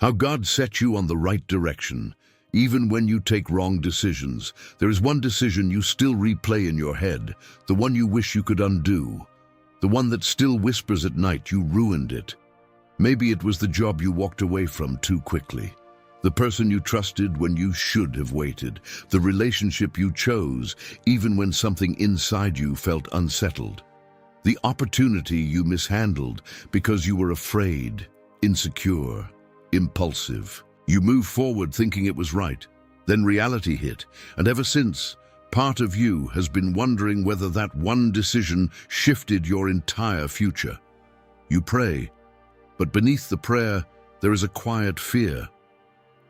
How God set you on the right direction. Even when you take wrong decisions, there is one decision you still replay in your head, the one you wish you could undo, the one that still whispers at night, you ruined it. Maybe it was the job you walked away from too quickly, the person you trusted when you should have waited, the relationship you chose even when something inside you felt unsettled, the opportunity you mishandled because you were afraid, insecure, impulsive. You moved forward thinking it was right. Then reality hit, and ever since, part of you has been wondering whether that one decision shifted your entire future. You pray, but beneath the prayer, there is a quiet fear.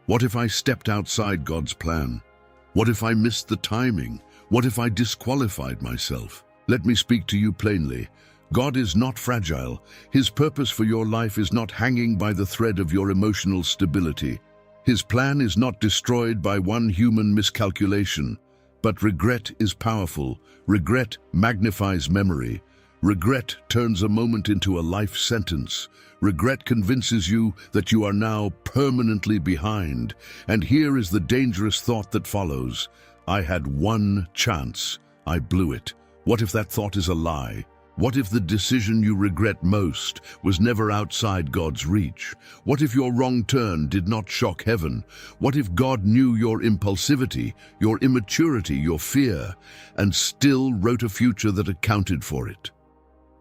What if I stepped outside God's plan? What if I missed the timing? What if I disqualified myself? Let me speak to you plainly. God is not fragile. His purpose for your life is not hanging by the thread of your emotional stability. His plan is not destroyed by one human miscalculation. But regret is powerful. Regret magnifies memory. Regret turns a moment into a life sentence. Regret convinces you that you are now permanently behind. And here is the dangerous thought that follows. I had one chance. I blew it. What if that thought is a lie? What if the decision you regret most was never outside God's reach? What if your wrong turn did not shock heaven? What if God knew your impulsivity, your immaturity, your fear, and still wrote a future that accounted for it?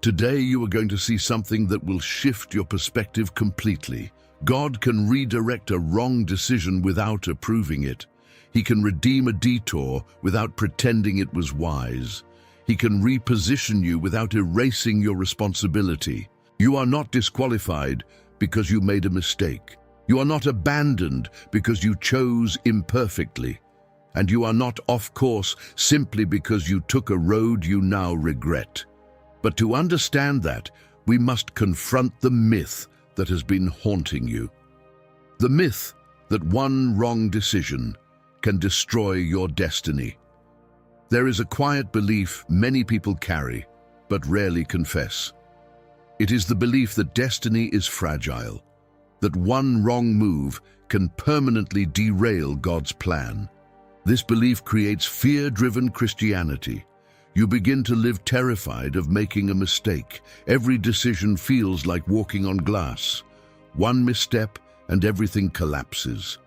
Today you are going to see something that will shift your perspective completely. God can redirect a wrong decision without approving it. He can redeem a detour without pretending it was wise. He can reposition you without erasing your responsibility. You are not disqualified because you made a mistake. You are not abandoned because you chose imperfectly. And you are not off course simply because you took a road you now regret. But to understand that, we must confront the myth that has been haunting you. The myth that one wrong decision can destroy your destiny. There is a quiet belief many people carry, but rarely confess. It is the belief that destiny is fragile, that one wrong move can permanently derail God's plan. This belief creates fear-driven Christianity. You begin to live terrified of making a mistake. Every decision feels like walking on glass. One misstep and everything collapses.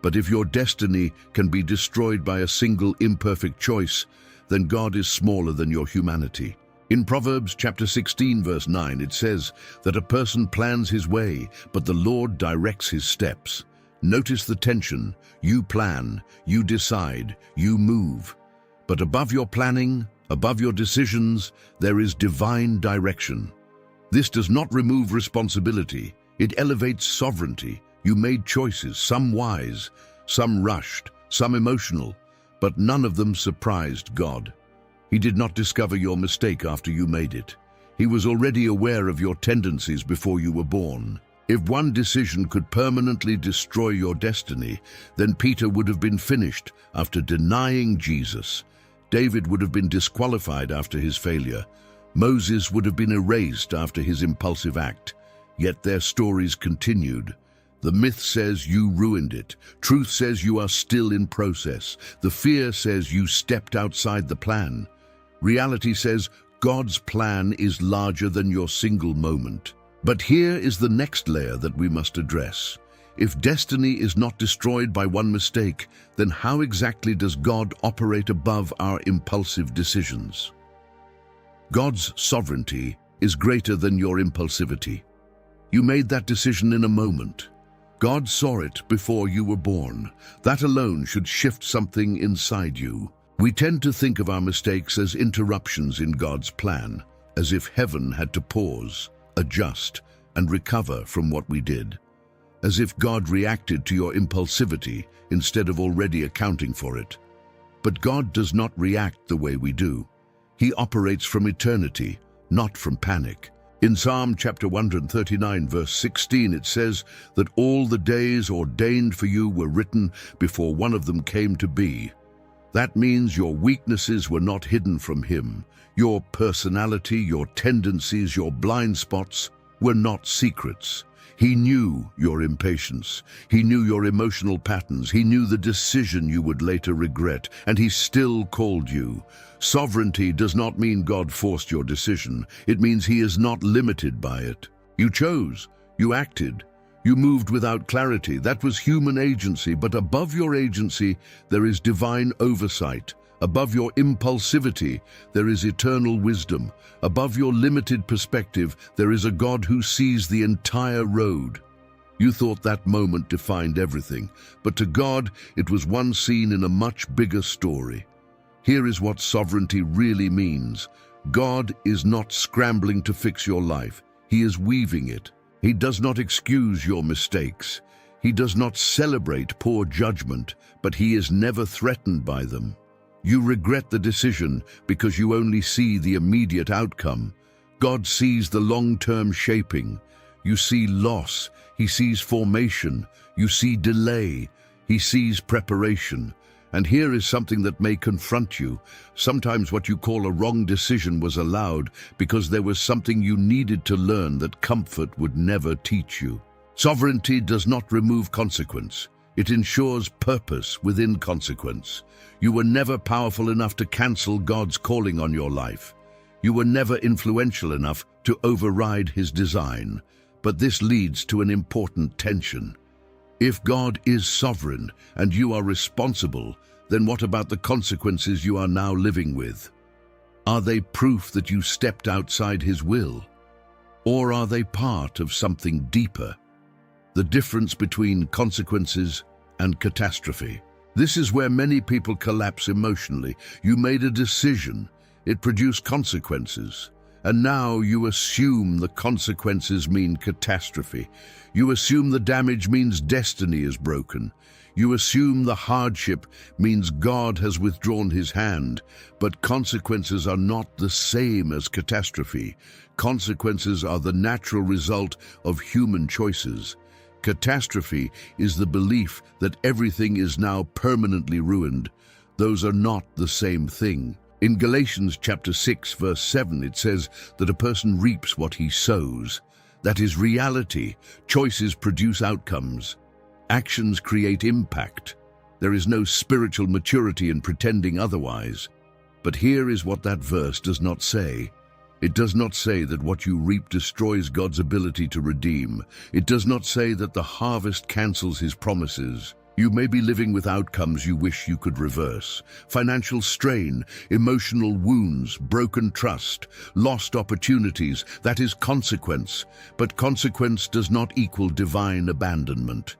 But if your destiny can be destroyed by a single imperfect choice, then God is smaller than your humanity. In Proverbs chapter 16, verse 9, it says that a person plans his way, but the Lord directs his steps. Notice the tension. You plan, you decide, you move. But above your planning, above your decisions, there is divine direction. This does not remove responsibility. It elevates sovereignty. You made choices, some wise, some rushed, some emotional, but none of them surprised God. He did not discover your mistake after you made it. He was already aware of your tendencies before you were born. If one decision could permanently destroy your destiny, then Peter would have been finished after denying Jesus. David would have been disqualified after his failure. Moses would have been erased after his impulsive act. Yet their stories continued. The myth says you ruined it. Truth says you are still in process. The fear says you stepped outside the plan. Reality says God's plan is larger than your single moment. But here is the next layer that we must address. If destiny is not destroyed by one mistake, then how exactly does God operate above our impulsive decisions? God's sovereignty is greater than your impulsivity. You made that decision in a moment. God saw it before you were born. That alone should shift something inside you. We tend to think of our mistakes as interruptions in God's plan, as if heaven had to pause, adjust, and recover from what we did. As if God reacted to your impulsivity instead of already accounting for it. But God does not react the way we do. He operates from eternity, not from panic. In Psalm chapter 139, verse 16, it says that all the days ordained for you were written before one of them came to be. That means your weaknesses were not hidden from Him. Your personality, your tendencies, your blind spots were not secrets. He knew your impatience. He knew your emotional patterns. He knew the decision you would later regret, and he still called you. Sovereignty does not mean God forced your decision. It means he is not limited by it. You chose. You acted. You moved without clarity. That was human agency, but above your agency, there is divine oversight. Above your impulsivity, there is eternal wisdom. Above your limited perspective, there is a God who sees the entire road. You thought that moment defined everything, but to God, it was one scene in a much bigger story. Here is what sovereignty really means. God is not scrambling to fix your life. He is weaving it. He does not excuse your mistakes. He does not celebrate poor judgment, but he is never threatened by them. You regret the decision because you only see the immediate outcome. God sees the long-term shaping. You see loss. He sees formation. You see delay. He sees preparation. And here is something that may confront you. Sometimes what you call a wrong decision was allowed because there was something you needed to learn that comfort would never teach you. Sovereignty does not remove consequence. It ensures purpose within consequence. You were never powerful enough to cancel God's calling on your life. You were never influential enough to override his design. But this leads to an important tension. If God is sovereign and you are responsible, then what about the consequences you are now living with? Are they proof that you stepped outside his will? Or are they part of something deeper? The difference between consequences and catastrophe. This is where many people collapse emotionally. You made a decision. It produced consequences. And now you assume the consequences mean catastrophe. You assume the damage means destiny is broken. You assume the hardship means God has withdrawn his hand. But consequences are not the same as catastrophe. Consequences are the natural result of human choices. Catastrophe is the belief that everything is now permanently ruined. Those are not the same thing. In Galatians chapter 6, verse 7, it says that a person reaps what he sows. That is reality. Choices produce outcomes. Actions create impact. There is no spiritual maturity in pretending otherwise. But here is what that verse does not say. It does not say that what you reap destroys God's ability to redeem. It does not say that the harvest cancels his promises. You may be living with outcomes you wish you could reverse. Financial strain, emotional wounds, broken trust, lost opportunities. That is consequence. But consequence does not equal divine abandonment.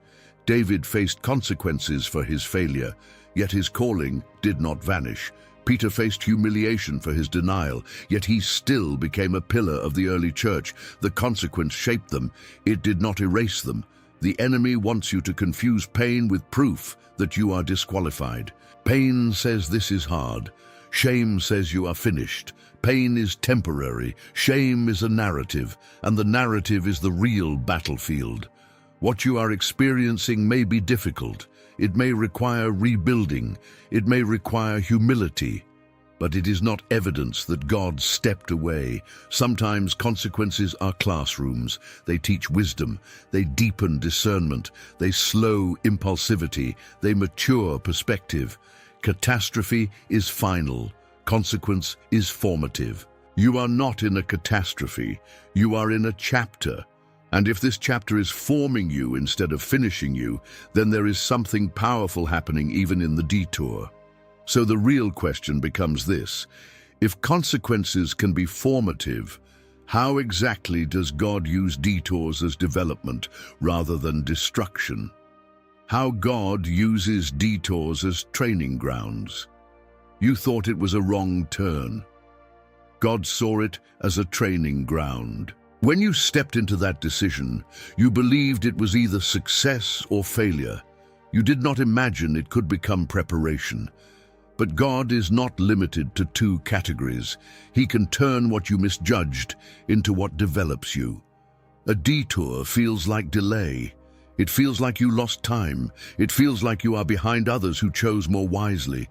David faced consequences for his failure, yet his calling did not vanish. Peter faced humiliation for his denial, yet he still became a pillar of the early church. The consequence shaped them. It did not erase them. The enemy wants you to confuse pain with proof that you are disqualified. Pain says this is hard. Shame says you are finished. Pain is temporary. Shame is a narrative, and the narrative is the real battlefield. What you are experiencing may be difficult. It may require rebuilding. It may require humility. But it is not evidence that God stepped away. Sometimes consequences are classrooms. They teach wisdom. They deepen discernment. They slow impulsivity. They mature perspective. Catastrophe is final. Consequence is formative. You are not in a catastrophe. You are in a chapter. And if this chapter is forming you instead of finishing you, then there is something powerful happening even in the detour. So the real question becomes this: if consequences can be formative, how exactly does God use detours as development rather than destruction? How God uses detours as training grounds. You thought it was a wrong turn. God saw it as a training ground. When you stepped into that decision, you believed it was either success or failure. You did not imagine it could become preparation. But God is not limited to two categories. He can turn what you misjudged into what develops you. A detour feels like delay. It feels like you lost time. It feels like you are behind others who chose more wisely.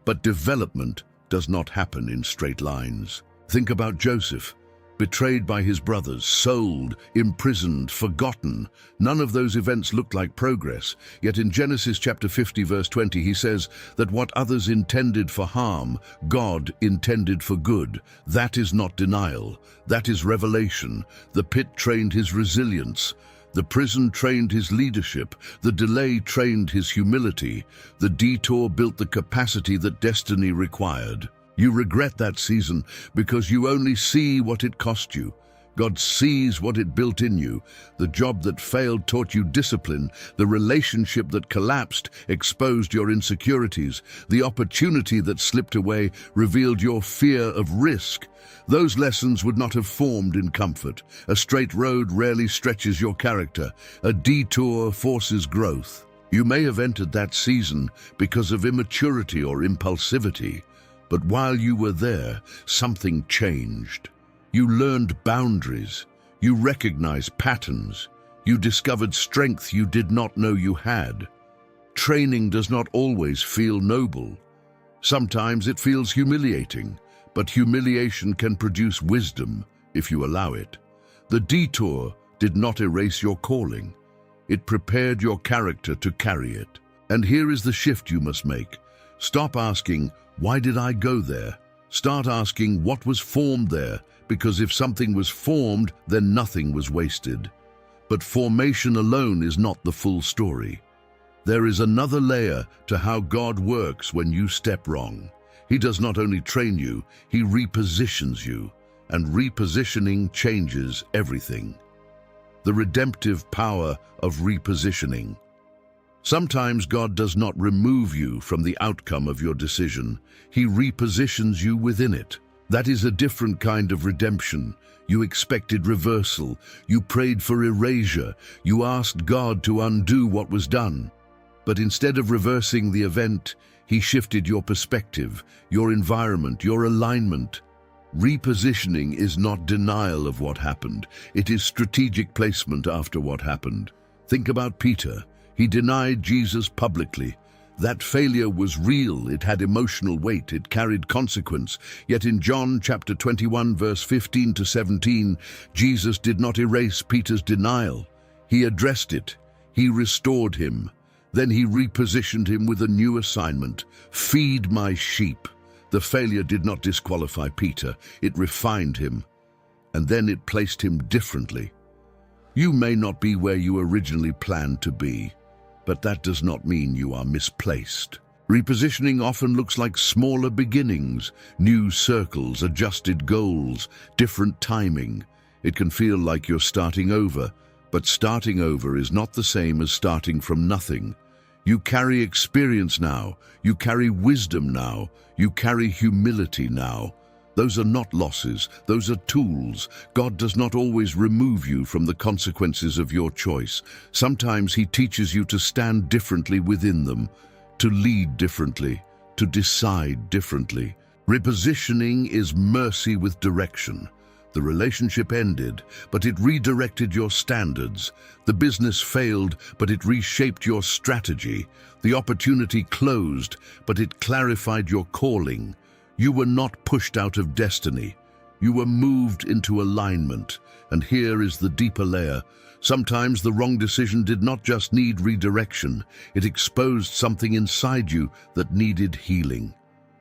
But development does not happen in straight lines. Think about Joseph. betrayed by his brothers, sold, imprisoned, forgotten. None of those events looked like progress. Yet in Genesis chapter 50 verse 20 he says that what others intended for harm, God intended for good. That is not denial. That is revelation. The pit trained his resilience. The prison trained his leadership. The delay trained his humility. The detour built the capacity that destiny required. You regret that season because you only see what it cost you. God sees what it built in you. The job that failed taught you discipline. The relationship that collapsed exposed your insecurities. The opportunity that slipped away revealed your fear of risk. Those lessons would not have formed in comfort. A straight road rarely stretches your character. A detour forces growth. You may have entered that season because of immaturity or impulsivity, but while you were there, something changed. You learned boundaries. You recognized patterns. You discovered strength you did not know you had. Training does not always feel noble. Sometimes it feels humiliating, but humiliation can produce wisdom if you allow it. The detour did not erase your calling. It prepared your character to carry it. And here is the shift you must make. Stop asking, "Why did I go there?" Start asking, "What was formed there?" Because if something was formed, then nothing was wasted. But formation alone is not the full story. There is another layer to how God works when you step wrong. He does not only train you, he repositions you, and repositioning changes everything. The redemptive power of repositioning. Sometimes God does not remove you from the outcome of your decision. He repositions you within it. That is a different kind of redemption. You expected reversal. You prayed for erasure. You asked God to undo what was done. But instead of reversing the event, he shifted your perspective, your environment, your alignment. Repositioning is not denial of what happened. It is strategic placement after what happened. Think about Peter. He denied Jesus publicly. That failure was real. It had emotional weight. It carried consequence. Yet in John chapter 21, verse 15 to 17, Jesus did not erase Peter's denial. He addressed it. He restored him. Then he repositioned him with a new assignment. Feed my sheep. The failure did not disqualify Peter. It refined him. And then it placed him differently. You may not be where you originally planned to be, but that does not mean you are misplaced. Repositioning often looks like smaller beginnings, new circles, adjusted goals, different timing. It can feel like you're starting over, but starting over is not the same as starting from nothing. You carry experience now, you carry wisdom now, you carry humility now. Those are not losses, those are tools. God does not always remove you from the consequences of your choice. Sometimes he teaches you to stand differently within them, to lead differently, to decide differently. Repositioning is mercy with direction. The relationship ended, but it redirected your standards. The business failed, but it reshaped your strategy. The opportunity closed, but it clarified your calling. You were not pushed out of destiny. You were moved into alignment. And here is the deeper layer. Sometimes the wrong decision did not just need redirection. It exposed something inside you that needed healing.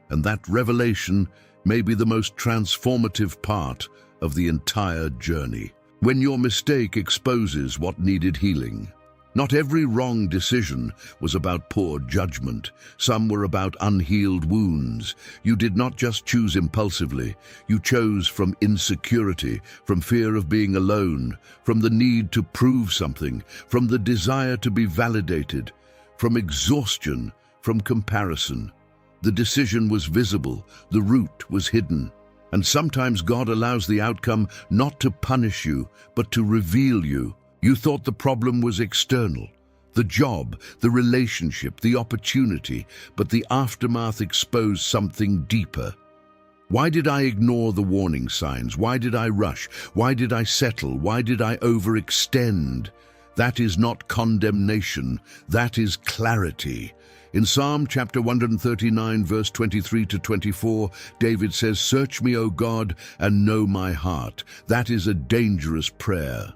And that revelation may be the most transformative part of the entire journey. When your mistake exposes what needed healing. Not every wrong decision was about poor judgment. Some were about unhealed wounds. You did not just choose impulsively. You chose from insecurity, from fear of being alone, from the need to prove something, from the desire to be validated, from exhaustion, from comparison. The decision was visible. The root was hidden. And sometimes God allows the outcome not to punish you, but to reveal you. You thought the problem was external, the job, the relationship, the opportunity, but the aftermath exposed something deeper. Why did I ignore the warning signs? Why did I rush? Why did I settle? Why did I overextend? That is not condemnation, that is clarity. In Psalm chapter 139, verse 23 to 24, David says, "Search me, O God, and know my heart." That is a dangerous prayer.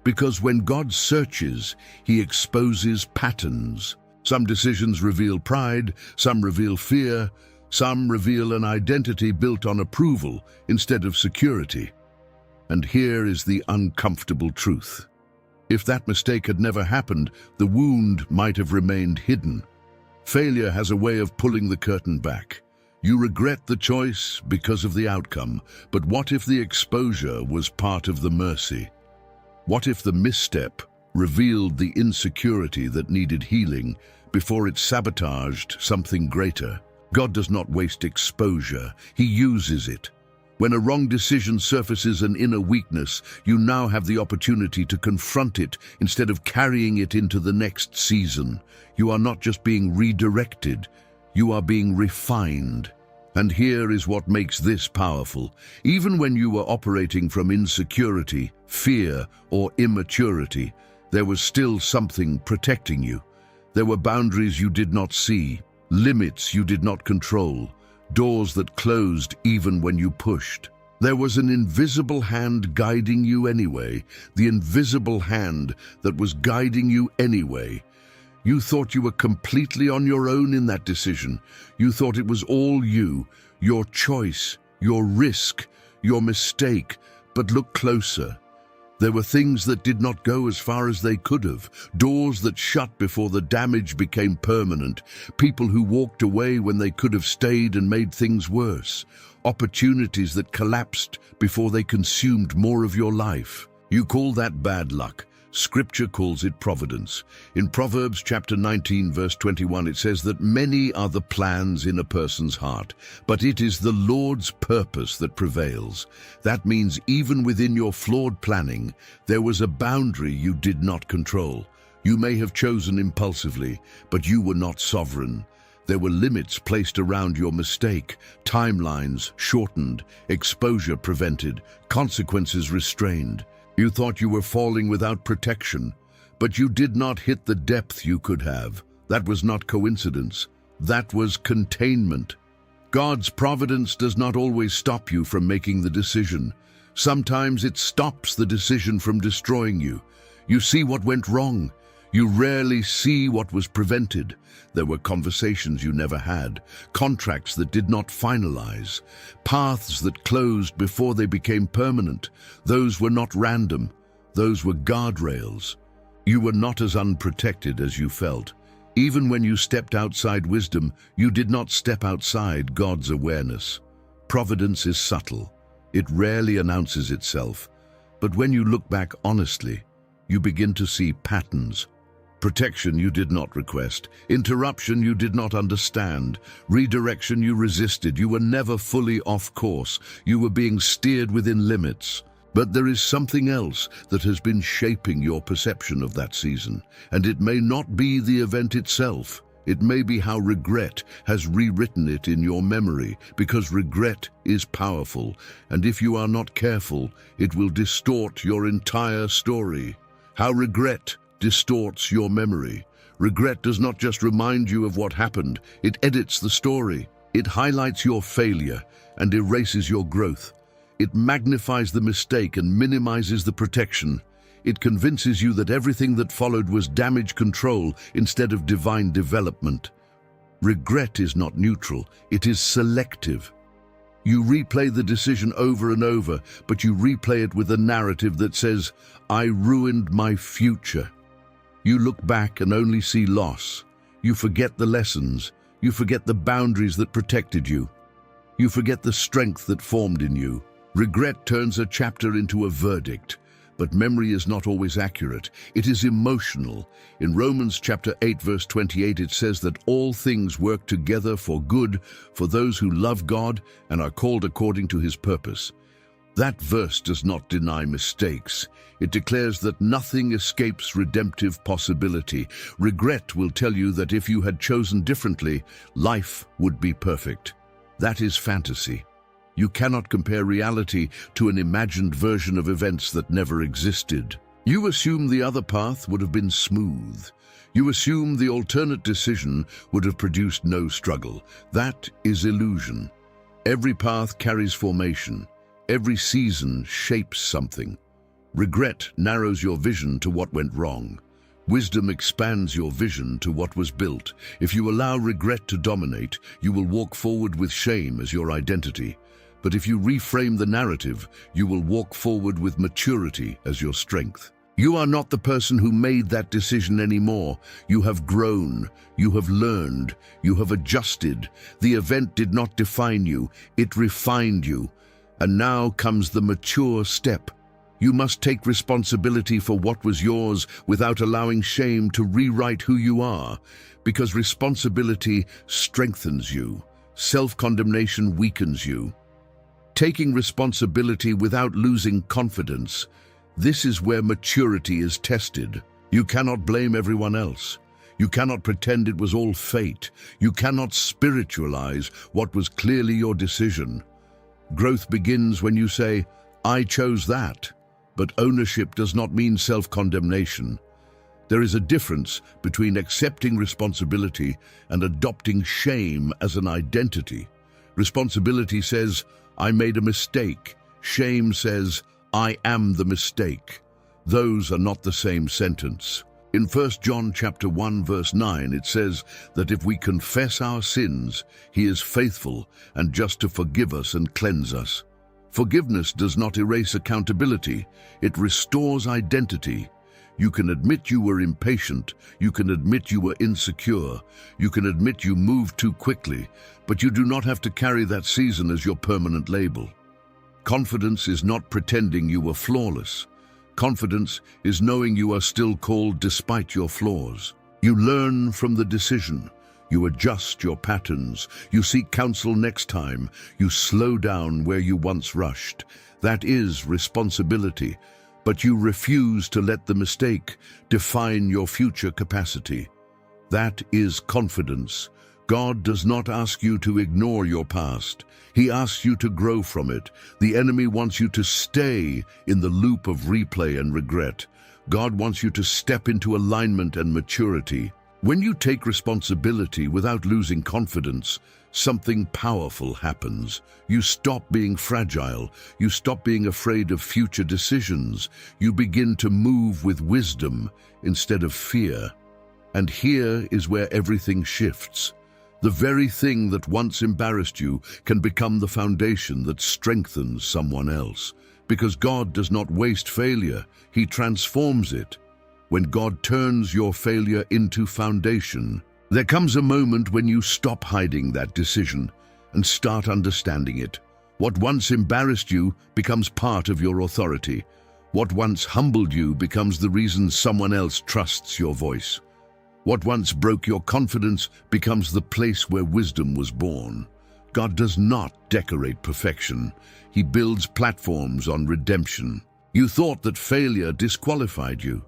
Because when God searches, he exposes patterns. Some decisions reveal pride, some reveal fear, some reveal an identity built on approval instead of security. And here is the uncomfortable truth. If that mistake had never happened, the wound might have remained hidden. Failure has a way of pulling the curtain back. You regret the choice because of the outcome, but what if the exposure was part of the mercy? What if the misstep revealed the insecurity that needed healing before it sabotaged something greater? God does not waste exposure, he uses it. When a wrong decision surfaces an inner weakness, you now have the opportunity to confront it instead of carrying it into the next season. You are not just being redirected, you are being refined. And here is what makes this powerful. Even when you were operating from insecurity, fear, or immaturity, there was still something protecting you. There were boundaries you did not see, limits you did not control, doors that closed even when you pushed. There was an invisible hand guiding you anyway, the invisible hand that was guiding you anyway. You thought you were completely on your own in that decision. You thought it was all you, your choice, your risk, your mistake. But look closer. There were things that did not go as far as they could have, doors that shut before the damage became permanent, people who walked away when they could have stayed and made things worse, opportunities that collapsed before they consumed more of your life. You call that bad luck. Scripture calls it providence. In Proverbs chapter 19, verse 21, it says that many are the plans in a person's heart, but it is the Lord's purpose that prevails. That means even within your flawed planning, there was a boundary you did not control. You may have chosen impulsively, but you were not sovereign. There were limits placed around your mistake, timelines shortened, exposure prevented, consequences restrained. You thought you were falling without protection, but you did not hit the depth you could have. That was not coincidence. That was containment. God's providence does not always stop you from making the decision. Sometimes it stops the decision from destroying you. You see what went wrong. You rarely see what was prevented. There were conversations you never had, contracts that did not finalize, paths that closed before they became permanent. Those were not random. Those were guardrails. You were not as unprotected as you felt. Even when you stepped outside wisdom, you did not step outside God's awareness. Providence is subtle. It rarely announces itself. But when you look back honestly, you begin to see patterns. Protection you did not request, interruption you did not understand, redirection you resisted. You were never fully off course. You were being steered within limits. But there is something else that has been shaping your perception of that season, and it may not be the event itself. It may be how regret has rewritten it in your memory, because regret is powerful, and if you are not careful, it will distort your entire story. How regret distorts your memory. Regret does not just remind you of what happened, it edits the story. It highlights your failure and erases your growth. It magnifies the mistake and minimizes the protection. It convinces you that everything that followed was damage control instead of divine development. Regret is not neutral, it is selective. You replay the decision over and over, but you replay it with a narrative that says, "I ruined my future." You look back and only see loss. You forget the lessons. You forget the boundaries that protected you. You forget the strength that formed in you. Regret turns a chapter into a verdict, but memory is not always accurate. It is emotional. In Romans chapter 8, verse 28, it says that all things work together for good for those who love God and are called according to his purpose. That verse does not deny mistakes. It declares that nothing escapes redemptive possibility. Regret will tell you that if you had chosen differently, life would be perfect. That is fantasy. You cannot compare reality to an imagined version of events that never existed. You assume the other path would have been smooth. You assume the alternate decision would have produced no struggle. That is illusion. Every path carries formation. Every season shapes something. Regret narrows your vision to what went wrong. Wisdom expands your vision to what was built. If you allow regret to dominate, you will walk forward with shame as your identity. But if you reframe the narrative, you will walk forward with maturity as your strength. You are not the person who made that decision anymore. You have grown, you have learned, you have adjusted. The event did not define you, it refined you. And now comes the mature step. You must take responsibility for what was yours without allowing shame to rewrite who you are, because responsibility strengthens you. Self-condemnation weakens you. Taking responsibility without losing confidence. This is where maturity is tested. You cannot blame everyone else. You cannot pretend it was all fate. You cannot spiritualize what was clearly your decision. Growth begins when you say, "I chose that." But ownership does not mean self-condemnation. There is a difference between accepting responsibility and adopting shame as an identity. Responsibility says, "I made a mistake." Shame says, "I am the mistake." Those are not the same sentence. In 1 John chapter 1 verse 9 it says that if we confess our sins, he is faithful and just to forgive us and cleanse us. Forgiveness does not erase accountability, it restores identity. You can admit you were impatient, you can admit you were insecure, you can admit you moved too quickly, but you do not have to carry that season as your permanent label. Confidence is not pretending you were flawless. Confidence is knowing you are still called despite your flaws. You learn from the decision. You adjust your patterns. You seek counsel next time. You slow down where you once rushed. That is responsibility. But you refuse to let the mistake define your future capacity. That is confidence. God does not ask you to ignore your past. He asks you to grow from it. The enemy wants you to stay in the loop of replay and regret. God wants you to step into alignment and maturity. When you take responsibility without losing confidence, something powerful happens. You stop being fragile. You stop being afraid of future decisions. You begin to move with wisdom instead of fear. And here is where everything shifts. The very thing that once embarrassed you can become the foundation that strengthens someone else. Because God does not waste failure, He transforms it. When God turns your failure into foundation, there comes a moment when you stop hiding that decision and start understanding it. What once embarrassed you becomes part of your authority. What once humbled you becomes the reason someone else trusts your voice. What once broke your confidence becomes the place where wisdom was born. God does not decorate perfection. He builds platforms on redemption. You thought that failure disqualified you,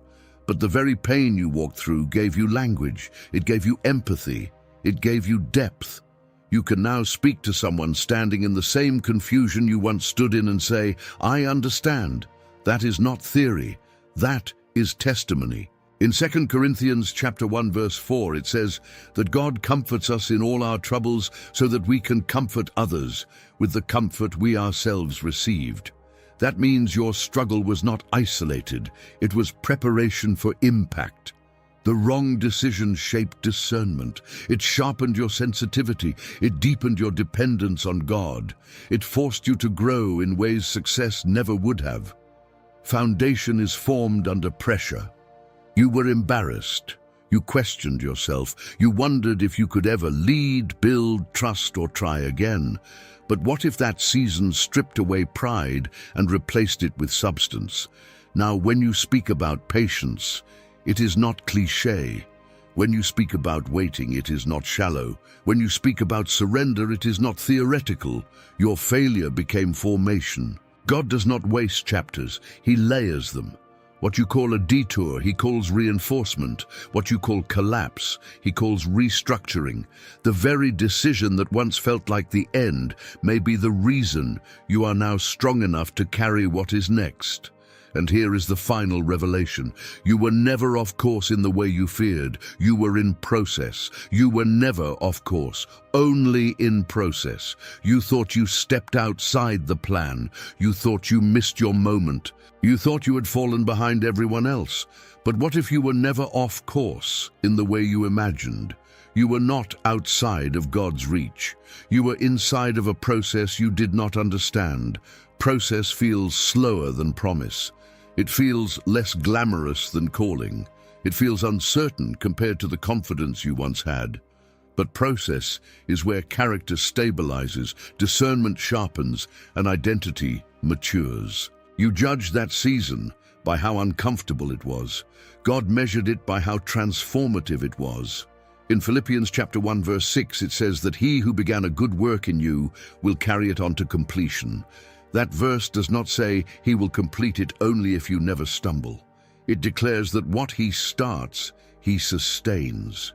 but the very pain you walked through gave you language. It gave you empathy. It gave you depth. You can now speak to someone standing in the same confusion you once stood in and say, "I understand." That is not theory. That is testimony. In 2 Corinthians chapter 1 verse 4 it says that God comforts us in all our troubles so that we can comfort others with the comfort we ourselves received. That means your struggle was not isolated. It was preparation for impact. The wrong decision shaped discernment. It sharpened your sensitivity. It deepened your dependence on God. It forced you to grow in ways success never would have. Foundation is formed under pressure. You were embarrassed. You questioned yourself. You wondered if you could ever lead, build, trust, or try again. But what if that season stripped away pride and replaced it with substance? Now, when you speak about patience, it is not cliché. When you speak about waiting, it is not shallow. When you speak about surrender, it is not theoretical. Your failure became formation. God does not waste chapters. He layers them. What you call a detour, He calls reinforcement. What you call collapse, He calls restructuring. The very decision that once felt like the end may be the reason you are now strong enough to carry what is next. And here is the final revelation. You were never off course in the way you feared. You were in process. You were never off course, only in process. You thought you stepped outside the plan. You thought you missed your moment. You thought you had fallen behind everyone else. But what if you were never off course in the way you imagined? You were not outside of God's reach. You were inside of a process you did not understand. Process feels slower than promise. It feels less glamorous than calling. It feels uncertain compared to the confidence you once had. But process is where character stabilizes, discernment sharpens, and identity matures. You judge that season by how uncomfortable it was. God measured it by how transformative it was. In Philippians chapter 1 verse 6 it says that he who began a good work in you will carry it on to completion. That verse does not say he will complete it only if you never stumble. It declares that what he starts, he sustains.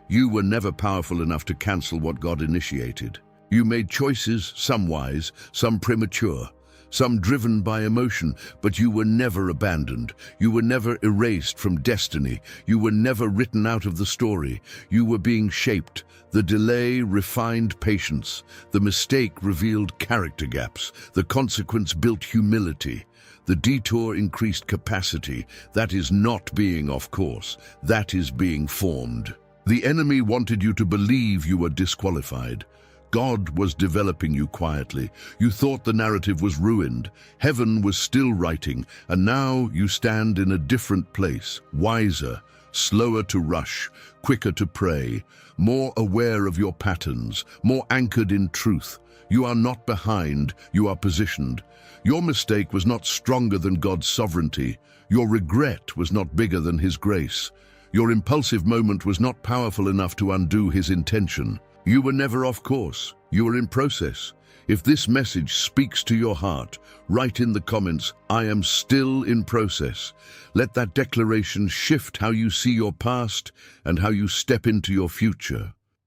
You were never powerful enough to cancel what God initiated. You made choices, some wise, some premature, some driven by emotion, but you were never abandoned. You were never erased from destiny. You were never written out of the story. You were being shaped. The delay refined patience. The mistake revealed character gaps. The consequence built humility. The detour increased capacity. That is not being off course. That is being formed. The enemy wanted you to believe you were disqualified. God was developing you quietly. You thought the narrative was ruined. Heaven was still writing, and now you stand in a different place, wiser, slower to rush, quicker to pray, more aware of your patterns, more anchored in truth. You are not behind, you are positioned. Your mistake was not stronger than God's sovereignty. Your regret was not bigger than His grace. Your impulsive moment was not powerful enough to undo His intention. You were never off course. You were in process. If this message speaks to your heart, write in the comments, I am still in process. Let that declaration shift how you see your past and how you step into your future.